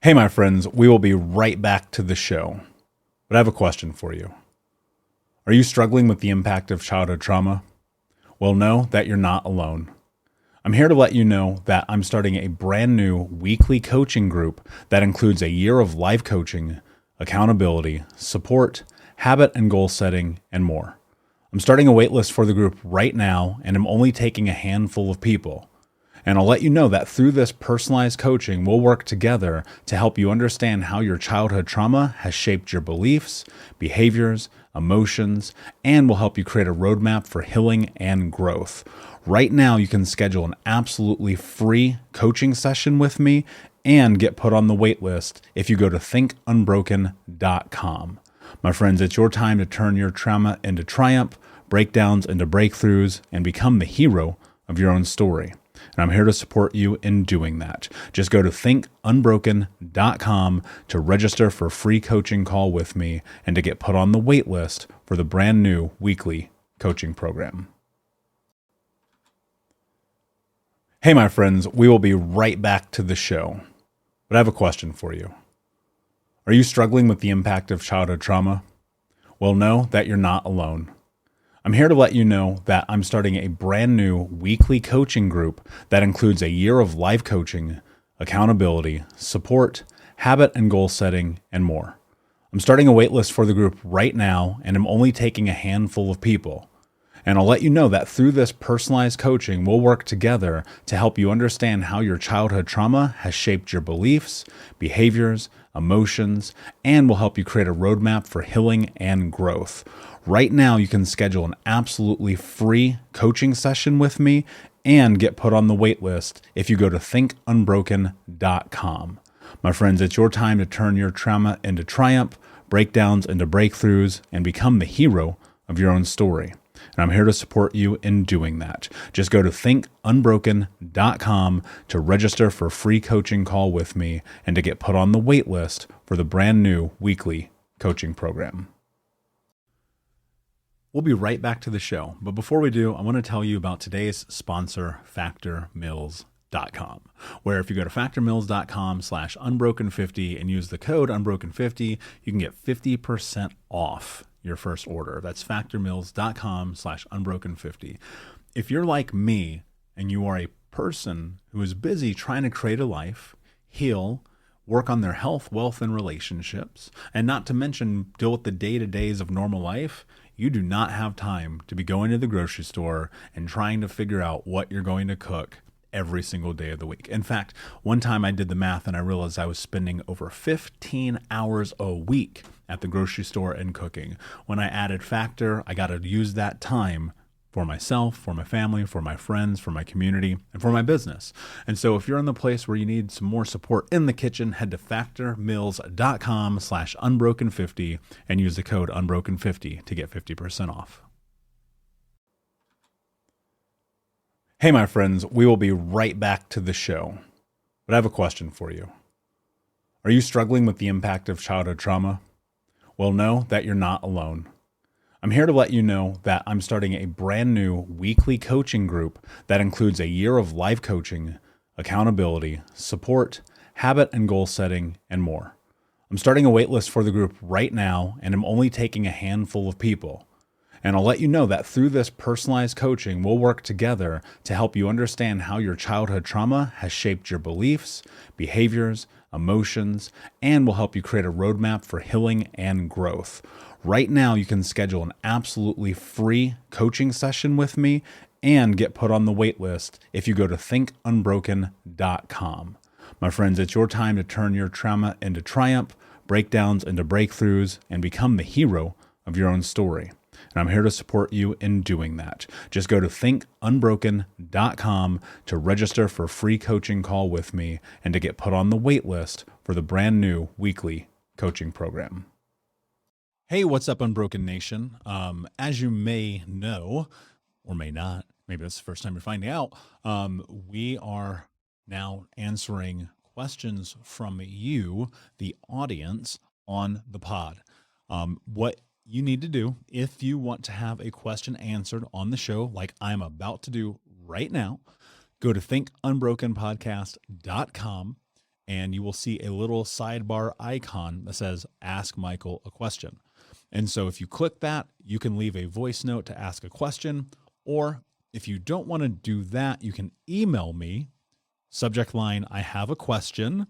Hey, my friends, we will be right back to the show. But I have a question for you. Are you struggling with the impact of childhood trauma? Well, know that you're not alone. I'm here to let you know that I'm starting a brand new weekly coaching group that includes a year of life coaching, accountability, support, habit and goal setting, and more. I'm starting a waitlist for the group right now, and I'm only taking a handful of people. And I'll let you know that through this personalized coaching, we'll work together to help you understand how your childhood trauma has shaped your beliefs, behaviors, emotions, and will help you create a roadmap for healing and growth. Right now, you can schedule an absolutely free coaching session with me and get put on the wait list if you go to thinkunbroken.com. My friends, it's your time to turn your trauma into triumph, breakdowns into breakthroughs, and become the hero of your own story. And I'm here to support you in doing that. Just go to thinkunbroken.com to register for a free coaching call with me and to get put on the wait list for the brand new weekly coaching program. Hey, my friends, we will be right back to the show. But I have a question for you. Are you struggling with the impact of childhood trauma? Well, know that you're not alone. I'm here to let you know that I'm starting a brand new weekly coaching group that includes a year of life coaching, accountability, support, habit and goal setting, and more. I'm starting a waitlist for the group right now, and I'm only taking a handful of people. And I'll let you know that through this personalized coaching, we'll work together to help you understand how your childhood trauma has shaped your beliefs, behaviors, emotions, and will help you create a roadmap for healing and growth. Right now, you can schedule an absolutely free coaching session with me and get put on the wait list if you go to thinkunbroken.com. My friends, it's your time to turn your trauma into triumph, breakdowns into breakthroughs, and become the hero of your own story. And I'm here to support you in doing that. Just go to thinkunbroken.com to register for a free coaching call with me and to get put on the wait list for the brand new weekly coaching program. We'll be right back to the show. But before we do, I want to tell you about today's sponsor, factormeals.com, where if you go to factormeals.com/unbroken50 and use the code unbroken50, you can get 50% off your first order. That's factormeals.com/unbroken50. If you're like me and you are a person who is busy trying to create a life, heal, work on their health, wealth, and relationships, and not to mention deal with the day-to-days of normal life, you do not have time to be going to the grocery store and trying to figure out what you're going to cook every single day of the week. In fact, one time I did the math and I realized I was spending over 15 hours a week at the grocery store and cooking. When I added Factor, I got to use that time for myself, for my family, for my friends, for my community, and for my business. And so if you're in the place where you need some more support in the kitchen, head to factormeals.com/unbroken50 and use the code unbroken50 to get 50% off. Hey, my friends, we will be right back to the show. But I have a question for you. Are you struggling with the impact of childhood trauma? Well, know that you're not alone. I'm here to let you know that I'm starting a brand new weekly coaching group that includes a year of life coaching, accountability, support, habit and goal setting, and more. I'm starting a waitlist for the group right now, and I'm only taking a handful of people. And I'll let you know that through this personalized coaching, we'll work together to help you understand how your childhood trauma has shaped your beliefs, behaviors, emotions, and will help you create a roadmap for healing and growth. Right now, you can schedule an absolutely free coaching session with me and get put on the wait list if you go to thinkunbroken.com. My friends, it's your time to turn your trauma into triumph, breakdowns into breakthroughs, and become the hero of your own story. And I'm here to support you in doing that. Just go to thinkunbroken.com to register for a free coaching call with me and to get put on the wait list for the brand new weekly coaching program. Hey, what's up, Unbroken Nation? As you may know, or may not, maybe that's the first time you're finding out, we are now answering questions from you, the audience, on the pod. What you need to do if you want to have a question answered on the show, like I'm about to do right now, go to thinkunbrokenpodcast.com and you will see a little sidebar icon that says Ask Michael a Question. And so if you click that, you can leave a voice note to ask a question, or if you don't want to do that, you can email me, subject line, I have a question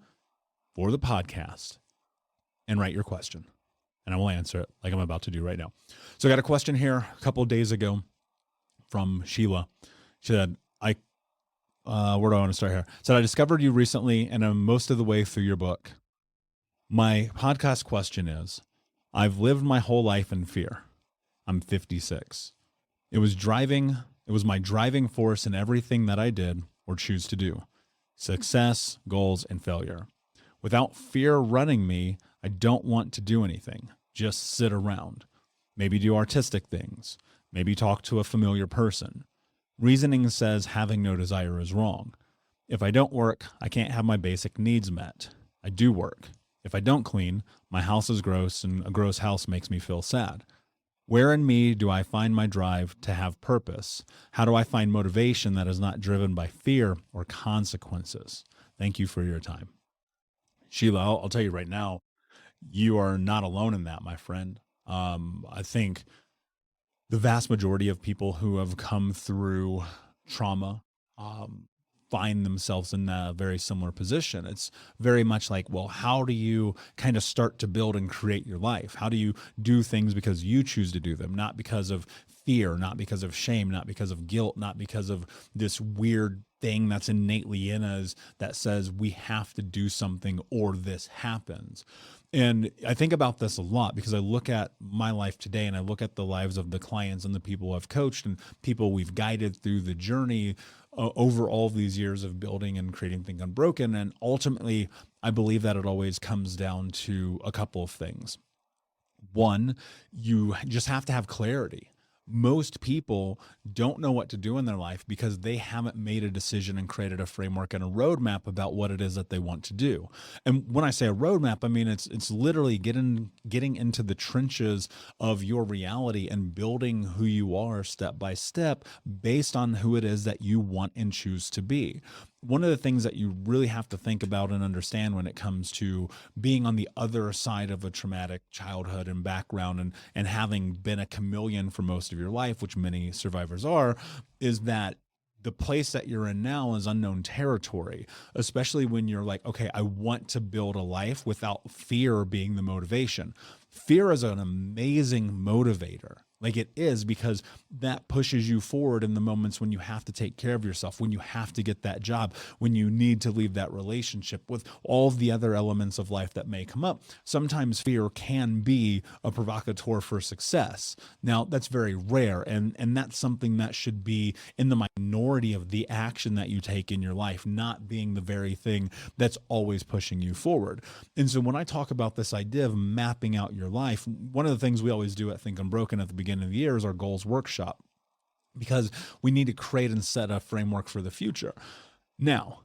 for the podcast, and write your question, and I will answer it like I'm about to do right now. So I got a question here a couple of days ago from Sheila. She said, where do I want to start here? Said, I discovered you recently and I'm most of the way through your book. My podcast question is, I've lived my whole life in fear. I'm 56. It was my driving force in everything that I did or choose to do. Success, goals, and failure. Without fear running me, I don't want to do anything. Just sit around. Maybe do artistic things. Maybe talk to a familiar person. Reasoning says having no desire is wrong. If I don't work, I can't have my basic needs met. I do work. If I don't clean, my house is gross, and a gross house makes me feel sad. Where in me do I find my drive to have purpose? How do I find motivation that is not driven by fear or consequences? Thank you for your time. Sheila, I'll tell you right now, you are not alone in that, my friend. I think the vast majority of people who have come through trauma find themselves in a very similar position. It's very much like, well, how do you kind of start to build and create your life? How do you do things because you choose to do them, not because of fear, not because of shame, not because of guilt, not because of this weird thing that's innately in us that says we have to do something or this happens. And I think about this a lot because I look at my life today and I look at the lives of the clients and the people I've coached and people we've guided through the journey over all of these years of building and creating Think Unbroken. And ultimately, I believe that it always comes down to a couple of things. One, you just have to have clarity. Most people don't know what to do in their life because they haven't made a decision and created a framework and a roadmap about what it is that they want to do. And when I say a roadmap, I mean it's literally getting into the trenches of your reality and building who you are step by step based on who it is that you want and choose to be. One of the things that you really have to think about and understand when it comes to being on the other side of a traumatic childhood and background and having been a chameleon for most of your life, which many survivors are, is that the place that you're in now is unknown territory, especially when you're like, okay, I want to build a life without fear being the motivation. Fear is an amazing motivator. Like it is, because that pushes you forward in the moments when you have to take care of yourself, when you have to get that job, when you need to leave that relationship, with all of the other elements of life that may come up. Sometimes fear can be a provocateur for success. Now, that's very rare, and that's something that should be in the minority of the action that you take in your life, not being the very thing that's always pushing you forward. And so when I talk about this idea of mapping out your life, one of the things we always do at Think Unbroken at the beginning of the year is our goals workshop, because we need to create and set a framework for the future. Now,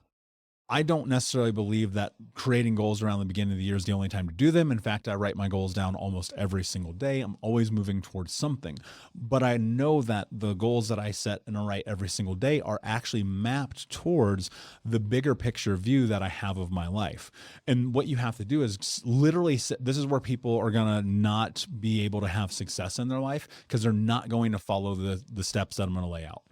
I don't necessarily believe that creating goals around the beginning of the year is the only time to do them. In fact, I write my goals down almost every single day. I'm always moving towards something. But I know that the goals that I set and I write every single day are actually mapped towards the bigger picture view that I have of my life. And what you have to do is literally sit. This is where people are going to not be able to have success in their life because they're not going to follow the steps that I'm going to lay out.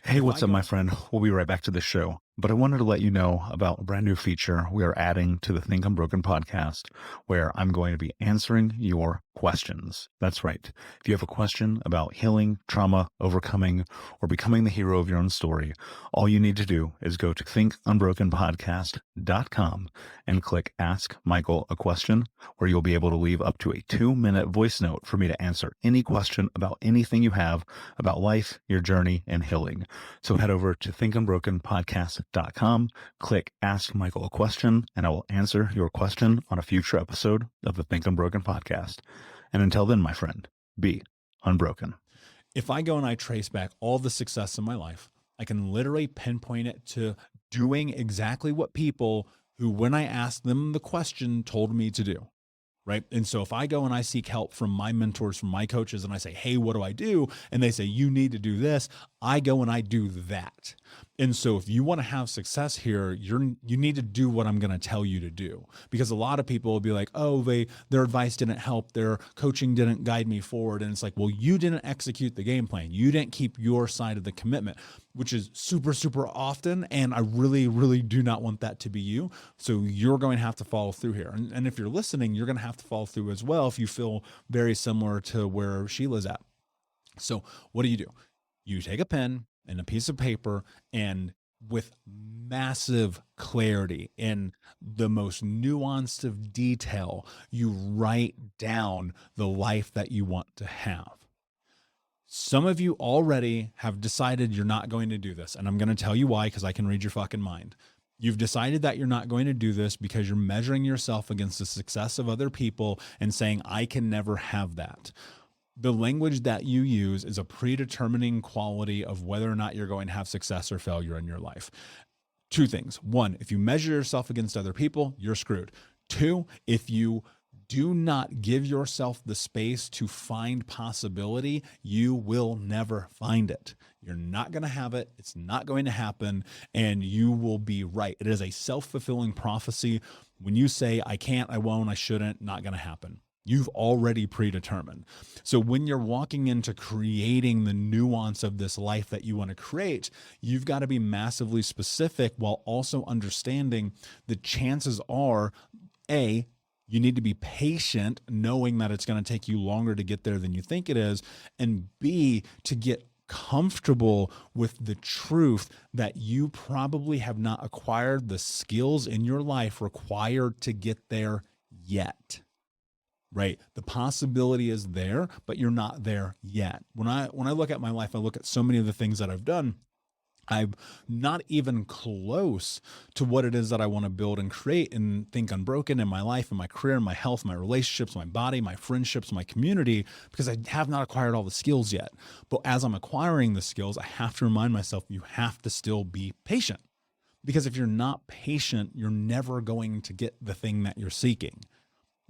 Hey, what's up, my friend? We'll be right back to the show. But I wanted to let you know about a brand new feature we are adding to the Think Unbroken podcast, where I'm going to be answering your questions. That's right. If you have a question about healing, trauma, overcoming, or becoming the hero of your own story, all you need to do is go to thinkunbrokenpodcast.com and click Ask Michael a Question, where you'll be able to leave up to a 2-minute voice note for me to answer any question about anything you have about life, your journey, and healing. So head over to thinkunbrokenpodcast.com, click Ask Michael a Question, and I will answer your question on a future episode of the Think Unbroken podcast. And until then, my friend, be unbroken. If I go and I trace back all the success in my life, I can literally pinpoint it to doing exactly what people who, when I asked them the question, told me to do. Right. And so if I go and I seek help from my mentors, from my coaches, and I say, hey, what do I do? And they say, you need to do this. I go and I do that. And so if you want to have success here, you need to do what I'm going to tell you to do. Because a lot of people will be like, oh, their advice didn't help, their coaching didn't guide me forward. And it's like, well, you didn't execute the game plan. You didn't keep your side of the commitment, which is super, super often. And I really, really do not want that to be you. So you're going to have to follow through here. And if you're listening, you're going to have to follow through as well if you feel very similar to where Sheila's at. So what do? You take a pen and a piece of paper, and with massive clarity in the most nuanced of detail, you write down the life that you want to have. Some of you already have decided you're not going to do this, and I'm going to tell you why, because I can read your fucking mind. You've decided that you're not going to do this because you're measuring yourself against the success of other people and saying, I can never have that. The language that you use is a predetermining quality of whether or not you're going to have success or failure in your life. Two things. One, if you measure yourself against other people, you're screwed. Two, if you do not give yourself the space to find possibility, you will never find it. You're not going to have it. It's not going to happen, and you will be right. It is a self-fulfilling prophecy. When you say, I can't, I won't, I shouldn't, not going to happen. You've already predetermined. So when you're walking into creating the nuance of this life that you want to create, you've got to be massively specific while also understanding the chances are, A, you need to be patient, knowing that it's going to take you longer to get there than you think it is, and B, to get comfortable with the truth that you probably have not acquired the skills in your life required to get there yet. Right? The possibility is there, but you're not there yet. When I look at my life, I look at so many of the things that I've done. I'm not even close to what it is that I want to build and create and think unbroken in my life, in my career, in my health, my relationships, my body, my friendships, my community, because I have not acquired all the skills yet. But as I'm acquiring the skills, I have to remind myself, you have to still be patient. Because if you're not patient, you're never going to get the thing that you're seeking.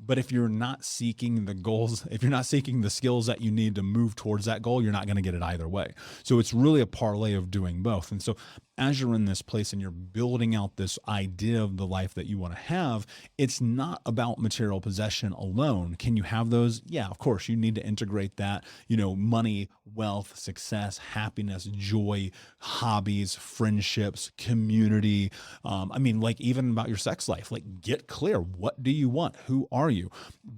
But if you're not seeking the goals, if you're not seeking the skills that you need to move towards that goal, you're not going to get it either way. So it's really a parlay of doing both. And so as you're in this place and you're building out this idea of the life that you want to have, it's not about material possession alone. Can you have those? Yeah, of course. You need to integrate that, money, wealth, success, happiness, joy, hobbies, friendships, community. Even about your sex life, get clear. What do you want? Who are you?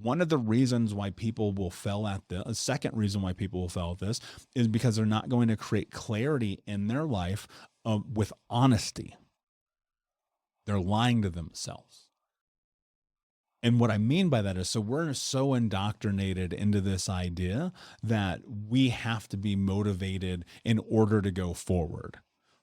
One of the reasons why people will fail at this, a second reason why people will fail at this, is because they're not going to create clarity in their life with honesty. They're lying to themselves. And what I mean by that is, so we're so indoctrinated into this idea that we have to be motivated in order to go forward.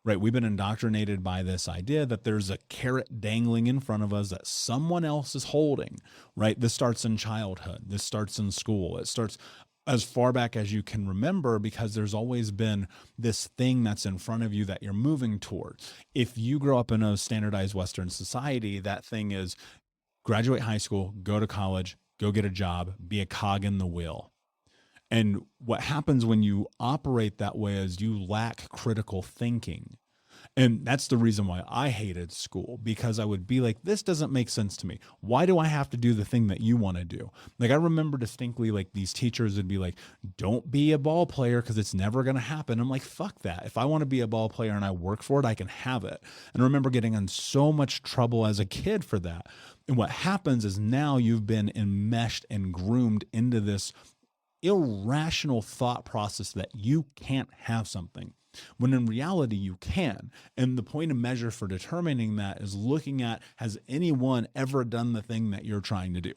Right? We've been indoctrinated by this idea that there's a carrot dangling in front of us that someone else is holding, right? This starts in childhood. This starts in school. It starts as far back as you can remember, because there's always been this thing that's in front of you that you're moving toward. If you grow up in a standardized Western society, that thing is graduate high school, go to college, go get a job, be a cog in the wheel. And what happens when you operate that way is you lack critical thinking. And that's the reason why I hated school, because I would be like, this doesn't make sense to me. Why do I have to do the thing that you want to do? I remember distinctly, these teachers would be like, don't be a ball player because it's never going to happen. I'm like, fuck that. If I want to be a ball player and I work for it, I can have it. And I remember getting in so much trouble as a kid for that. And what happens is now you've been enmeshed and groomed into this irrational thought process that you can't have something, when in reality you can. And the point of measure for determining that is looking at, has anyone ever done the thing that you're trying to do?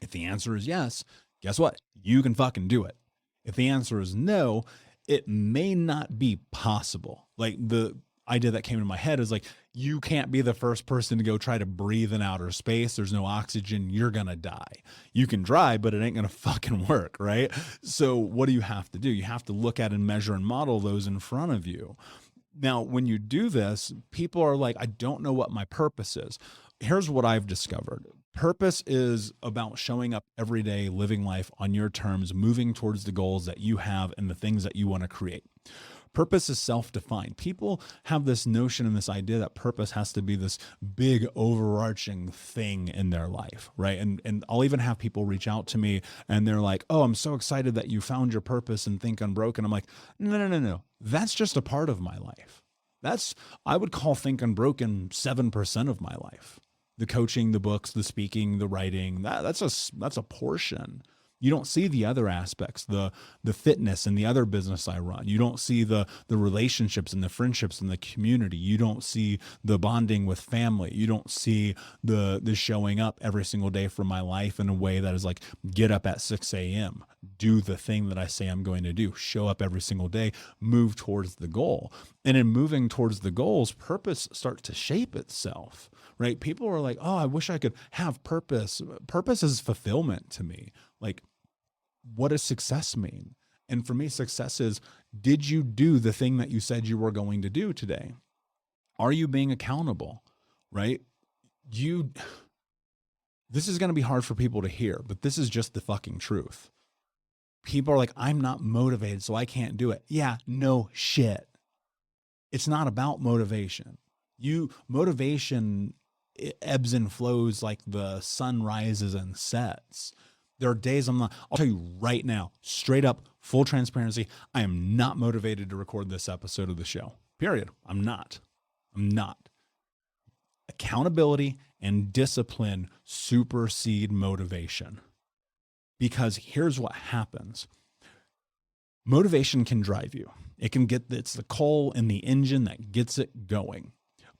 If the answer is yes, guess what? You can fucking do it. If the answer is no, it may not be possible. The idea that came into my head is you can't be the first person to go try to breathe in outer space. There's no oxygen. You're going to die. You can try, but it ain't going to fucking work. Right? So what do you have to do? You have to look at and measure and model those in front of you. Now, when you do this, people are like, I don't know what my purpose is. Here's what I've discovered. Purpose is about showing up every day, living life on your terms, moving towards the goals that you have and the things that you want to create. Purpose is self-defined. People have this notion and this idea that purpose has to be this big overarching thing in their life, right? And I'll even have people reach out to me and they're like, "Oh, I'm so excited that you found your purpose and Think Unbroken." I'm like, no. That's just a part of my life. I would call Think Unbroken 7% of my life. The coaching, the books, the speaking, the writing, that's a portion. You don't see the other aspects, the fitness and the other business I run. You don't see the relationships and the friendships and the community. You don't see the bonding with family. You don't see the showing up every single day for my life in a way that is like, get up at 6 a.m., do the thing that I say I'm going to do, show up every single day, move towards the goal. And in moving towards the goals, purpose starts to shape itself, right? People are like, "Oh, I wish I could have purpose." Purpose is fulfillment to me. Like, what does success mean? And for me, success is, did you do the thing that you said you were going to do today? Are you being accountable, right? This is going to be hard for people to hear, but this is just the fucking truth. People are like, "I'm not motivated, so I can't do it." Yeah, no shit. It's not about motivation. Motivation, it ebbs and flows like the sun rises and sets. There are days I'll tell you right now, straight up, full transparency, I am not motivated to record this episode of the show. Period. I'm not. Accountability and discipline supersede motivation. Because here's what happens. Motivation can drive you. It's the coal in the engine that gets it going.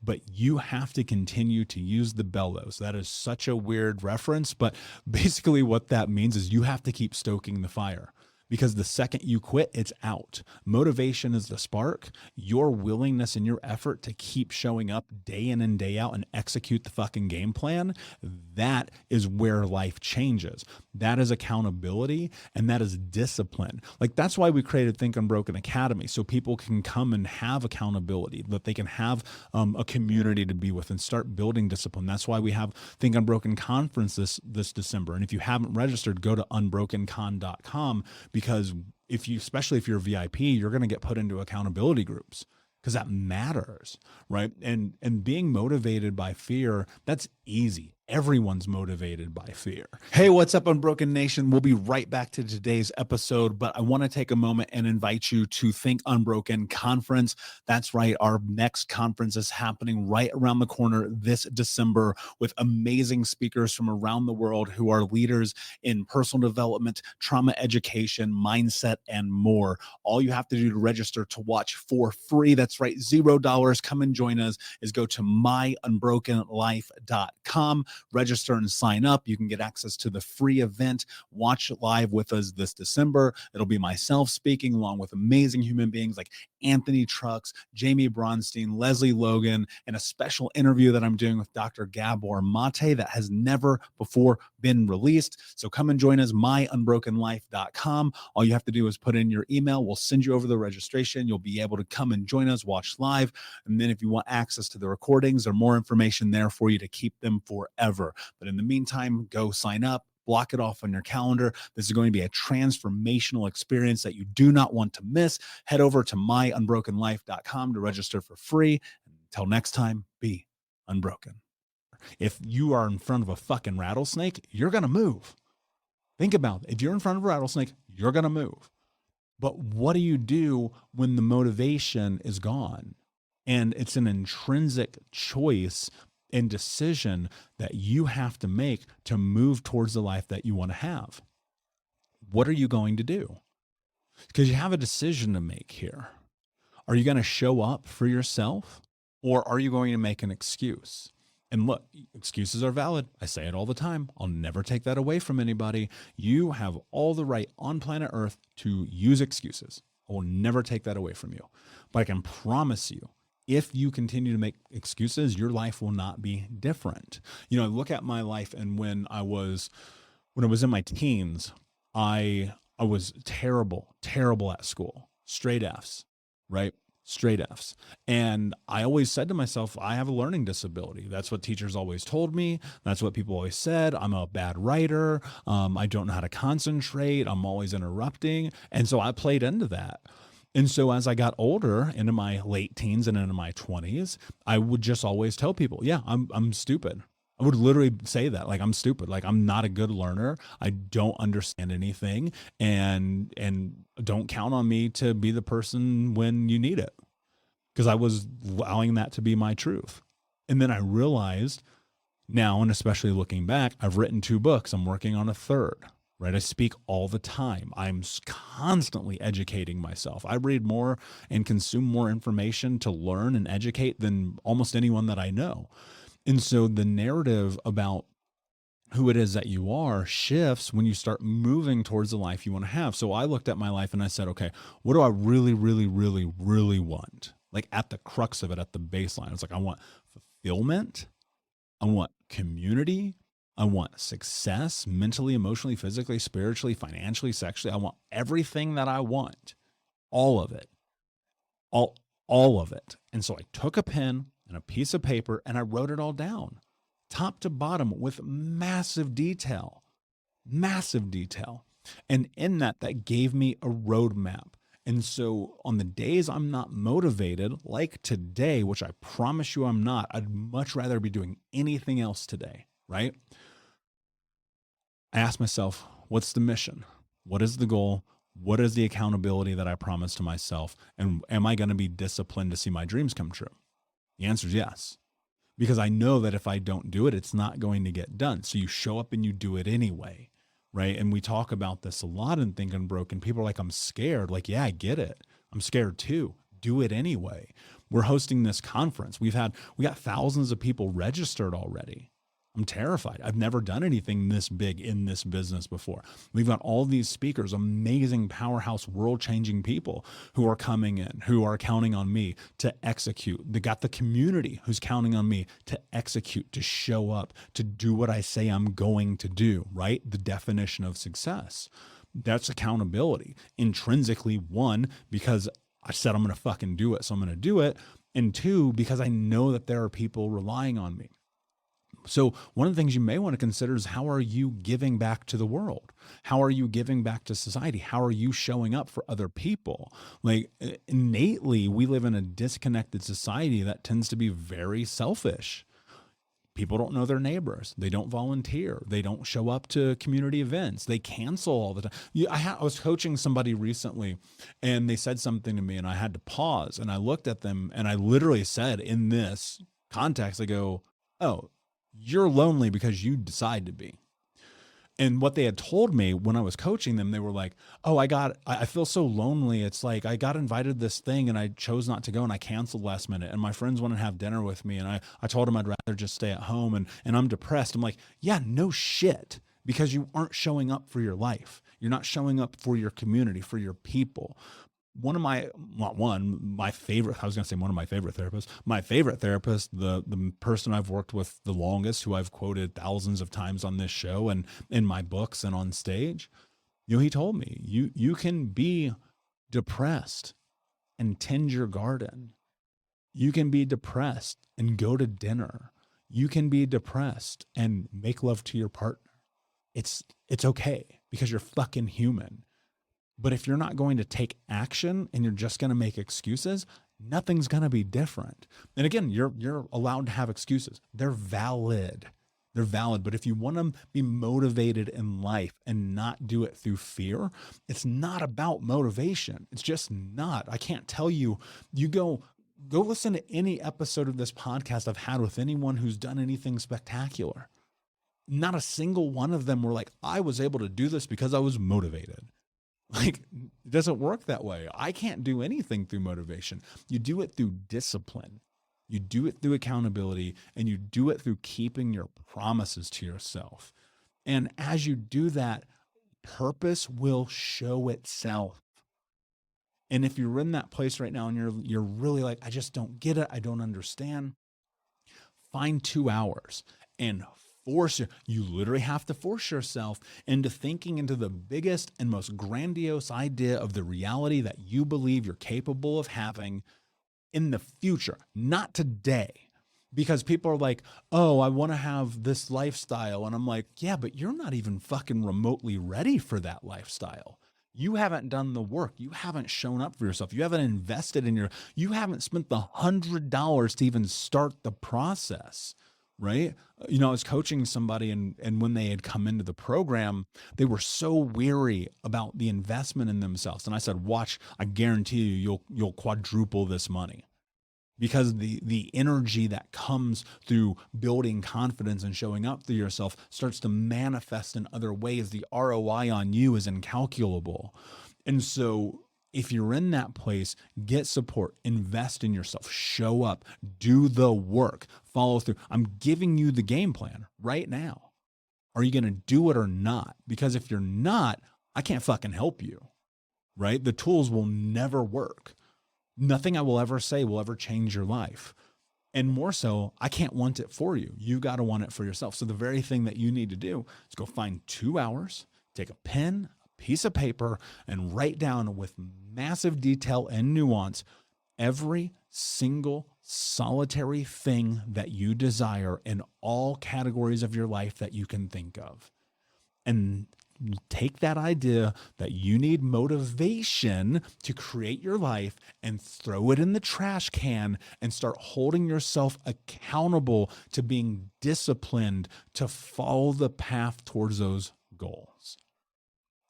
But you have to continue to use the bellows. That is such a weird reference, but basically what that means is you have to keep stoking the fire. Because the second you quit, it's out. Motivation is the spark. Your willingness and your effort to keep showing up day in and day out and execute the fucking game plan, that is where life changes. That is accountability and that is discipline. Like, that's why we created Think Unbroken Academy, so people can come and have accountability, that they can have a community to be with and start building discipline. That's why we have Think Unbroken Conference this December. And if you haven't registered, go to unbrokencon.com. Because especially if you're a VIP, you're going to get put into accountability groups because that matters, right? And being motivated by fear, that's easy. Everyone's motivated by fear. Hey, what's up, Unbroken Nation? We'll be right back to today's episode, but I want to take a moment and invite you to Think Unbroken Conference. That's right. Our next conference is happening right around the corner this December with amazing speakers from around the world who are leaders in personal development, trauma education, mindset, and more. All you have to do to register to watch for free, that's right, $0. Come and join us, is go to myunbrokenlife.com. Register and sign up. You can get access to the free event. Watch it live with us this December. It'll be myself speaking along with amazing human beings like Anthony Trucks, Jamie Bronstein, Leslie Logan, and a special interview that I'm doing with Dr. Gabor Mate that has never before been released. So come and join us, myunbrokenlife.com. All you have to do is put in your email. We'll send you over the registration. You'll be able to come and join us, watch live. And then if you want access to the recordings or more information there for you to keep them forever. But in the meantime, go sign up. Block it off on your calendar. This is going to be a transformational experience that you do not want to miss. Head over to myunbrokenlife.com to register for free. Until next time, be unbroken. If you are in front of a fucking rattlesnake, you're going to move. Think about it. If you're in front of a rattlesnake, you're going to move. But what do you do when the motivation is gone? And it's an intrinsic choice and decision that you have to make to move towards the life that you want to have. What are you going to do? Because you have a decision to make here. Are you going to show up for yourself, or are you going to make an excuse? And look, excuses are valid. I say it all the time. I'll never take that away from anybody. You have all the right on planet Earth to use excuses. I will never take that away from you. But I can promise you, if you continue to make excuses, your life will not be different. You know, look at my life, and when I was in my teens, I was terrible at school. Straight Fs, right? Straight Fs. And I always said to myself, I have a learning disability. That's what teachers always told me. That's what people always said. I'm a bad writer. I don't know how to concentrate. I'm always interrupting. And so I played into that. And so as I got older, into my late teens and into my 20s, I would just always tell people, yeah, I'm stupid. I would literally say that, like, I'm stupid. Like, I'm not a good learner. I don't understand anything, and don't count on me to be the person when you need it. Because I was allowing that to be my truth. And then I realized now, and especially looking back, I've written 2 books. I'm working on a third, right? I speak all the time. I'm constantly educating myself. I read more and consume more information to learn and educate than almost anyone that I know. And so the narrative about who it is that you are shifts when you start moving towards the life you want to have. So I looked at my life and I said, okay, what do I really, really, really, really want? Like, at the crux of it, at the baseline, it's like, I want fulfillment. I want community. I want success mentally, emotionally, physically, spiritually, financially, sexually. I want everything that I want, all of it, all of it. And so I took a pen and a piece of paper and I wrote it all down, top to bottom, with massive detail, massive detail. And in that, that gave me a roadmap. And so on the days I'm not motivated, like today, which I promise you I'm not, I'd much rather be doing anything else today, right? I ask myself, what's the mission? What is the goal? What is the accountability that I promised to myself? And am I going to be disciplined to see my dreams come true? The answer is yes. Because I know that if I don't do it, it's not going to get done. So you show up and you do it anyway, right? And we talk about this a lot in Think Unbroken. People are like, I'm scared. Like, yeah, I get it. I'm scared too. Do it anyway. We're hosting this conference. We got thousands of people registered already. I'm terrified. I've never done anything this big in this business before. We've got all these speakers, amazing powerhouse, world-changing people who are coming in, who are counting on me to execute. They got the community who's counting on me to execute, to show up, to do what I say I'm going to do, right? The definition of success. That's accountability. Intrinsically, 1, because I said I'm going to fucking do it, so I'm going to do it. And 2, because I know that there are people relying on me. So one of the things you may want to consider is, how are you giving back to the world? How are you giving back to society? How are you showing up for other people? Like, innately, we live in a disconnected society that tends to be very selfish. People don't know their neighbors. They don't volunteer. They don't show up to community events. They cancel all the time. I was coaching somebody recently and they said something to me and I had to pause and I looked at them and I literally said, in this context, I go, oh, you're lonely because you decide to be. And what they had told me when I was coaching them, they were like, oh, I feel so lonely. It's like, I got invited to this thing and I chose not to go and I canceled last minute. And my friends want to have dinner with me. And I told them I'd rather just stay at home and I'm depressed. I'm like, yeah, no shit, because you aren't showing up for your life. You're not showing up for your community, for your people. My favorite therapist, the person I've worked with the longest, who I've quoted thousands of times on this show and in my books and on stage, he told me, you can be depressed and tend your garden. You can be depressed and go to dinner. You can be depressed and make love to your partner. It's okay, because you're fucking human. But if you're not going to take action and you're just going to make excuses, nothing's going to be different. And again, you're allowed to have excuses. They're valid. They're valid. But if you want to be motivated in life and not do it through fear, it's not about motivation. It's just not. I can't tell you, go listen to any episode of this podcast I've had with anyone who's done anything spectacular. Not a single one of them were like, I was able to do this because I was motivated. Like, it doesn't work that way. I can't do anything through motivation. You do it through discipline. You do it through accountability, and you do it through keeping your promises to yourself. And as you do that, purpose will show itself. And if you're in that place right now and you're really like, I just don't get it, I don't understand, find 2 hours and you literally have to force yourself into thinking into the biggest and most grandiose idea of the reality that you believe you're capable of having in the future, not today. Because people are like, oh, I want to have this lifestyle. And I'm like, yeah, but you're not even fucking remotely ready for that lifestyle. You haven't done the work. You haven't shown up for yourself. You haven't invested in you haven't spent the $100 to even start the process, right? I was coaching somebody and when they had come into the program, they were so weary about the investment in themselves. And I said, watch, I guarantee you'll quadruple this money. Because the energy that comes through building confidence and showing up for yourself starts to manifest in other ways. The ROI on you is incalculable. And so if you're in that place, get support, invest in yourself, show up, do the work, follow through. I'm giving you the game plan right now. Are you going to do it or not? Because if you're not, I can't fucking help you, right? The tools will never work. Nothing I will ever say will ever change your life. And more so, I can't want it for you. You got to want it for yourself. So the very thing that you need to do is go find 2 hours, take a pen, a piece of paper, and write down with massive detail and nuance every single solitary thing that you desire in all categories of your life that you can think of. And take that idea that you need motivation to create your life and throw it in the trash can and start holding yourself accountable to being disciplined to follow the path towards those goals.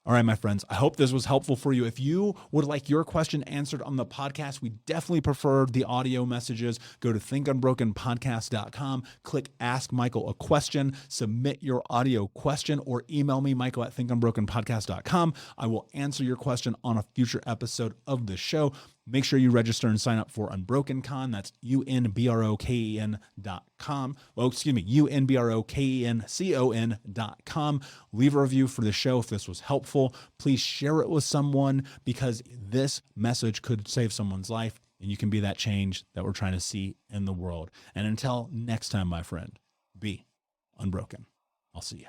All right, my friends, I hope this was helpful for you. If you would like your question answered on the podcast, we definitely prefer the audio messages. Go to thinkunbrokenpodcast.com, click Ask Michael a Question, submit your audio question, or email me, michael@thinkunbrokenpodcast.com. I will answer your question on a future episode of the show. Make sure you register and sign up for UnbrokenCon. That's UNBROKEN.com. UNBROKENCON.com. Leave a review for the show if this was helpful. Please share it with someone because this message could save someone's life and you can be that change that we're trying to see in the world. And until next time, my friend, be unbroken. I'll see you.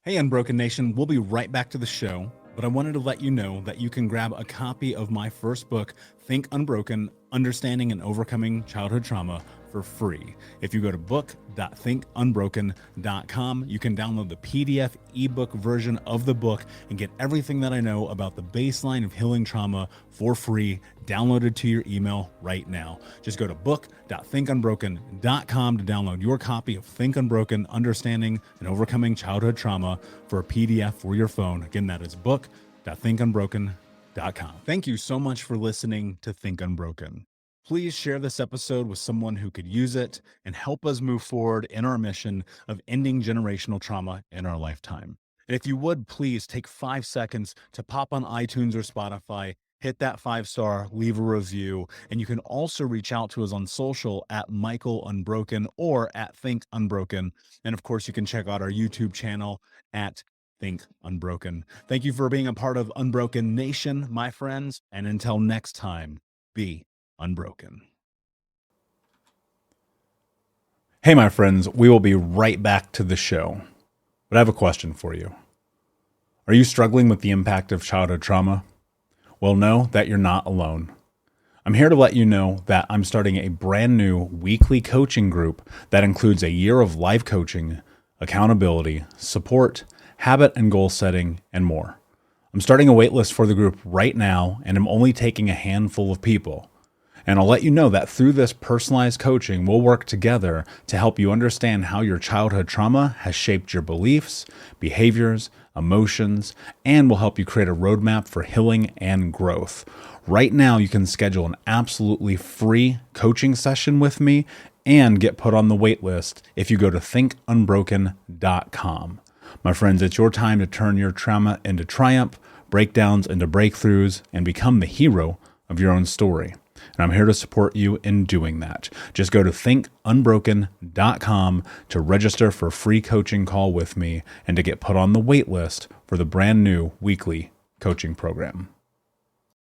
Hey, Unbroken Nation, we'll be right back to the show, but I wanted to let you know that you can grab a copy of my first book, Think Unbroken, Understanding and Overcoming Childhood Trauma, for free. If you go to book.thinkunbroken.com, you can download the PDF ebook version of the book and get everything that I know about the baseline of healing trauma for free, downloaded to your email right now. Just go to book.thinkunbroken.com to download your copy of Think Unbroken, Understanding and Overcoming Childhood Trauma for a PDF for your phone. Again, that is book.thinkunbroken.com. Thank you so much for listening to Think Unbroken. Please share this episode with someone who could use it and help us move forward in our mission of ending generational trauma in our lifetime. And if you would, please take 5 seconds to pop on iTunes or Spotify, hit that 5-star, leave a review, and you can also reach out to us on social at Michael Unbroken or at Think Unbroken. And of course, you can check out our YouTube channel at Think Unbroken. Thank you for being a part of Unbroken Nation, my friends. And until next time, be unbroken. Hey, my friends, we will be right back to the show, but I have a question for you. Are you struggling with the impact of childhood trauma? Well, know that you're not alone. I'm here to let you know that I'm starting a brand new weekly coaching group that includes a year of live coaching, accountability, support, habit and goal setting, and more. I'm starting a waitlist for the group right now, and I'm only taking a handful of people. And I'll let you know that through this personalized coaching, we'll work together to help you understand how your childhood trauma has shaped your beliefs, behaviors, emotions, and will help you create a roadmap for healing and growth. Right now, you can schedule an absolutely free coaching session with me and get put on the wait list if you go to thinkunbroken.com. My friends, it's your time to turn your trauma into triumph, breakdowns into breakthroughs, and become the hero of your own story. And I'm here to support you in doing that. Just go to thinkunbroken.com to register for a free coaching call with me and to get put on the wait list for the brand new weekly coaching program.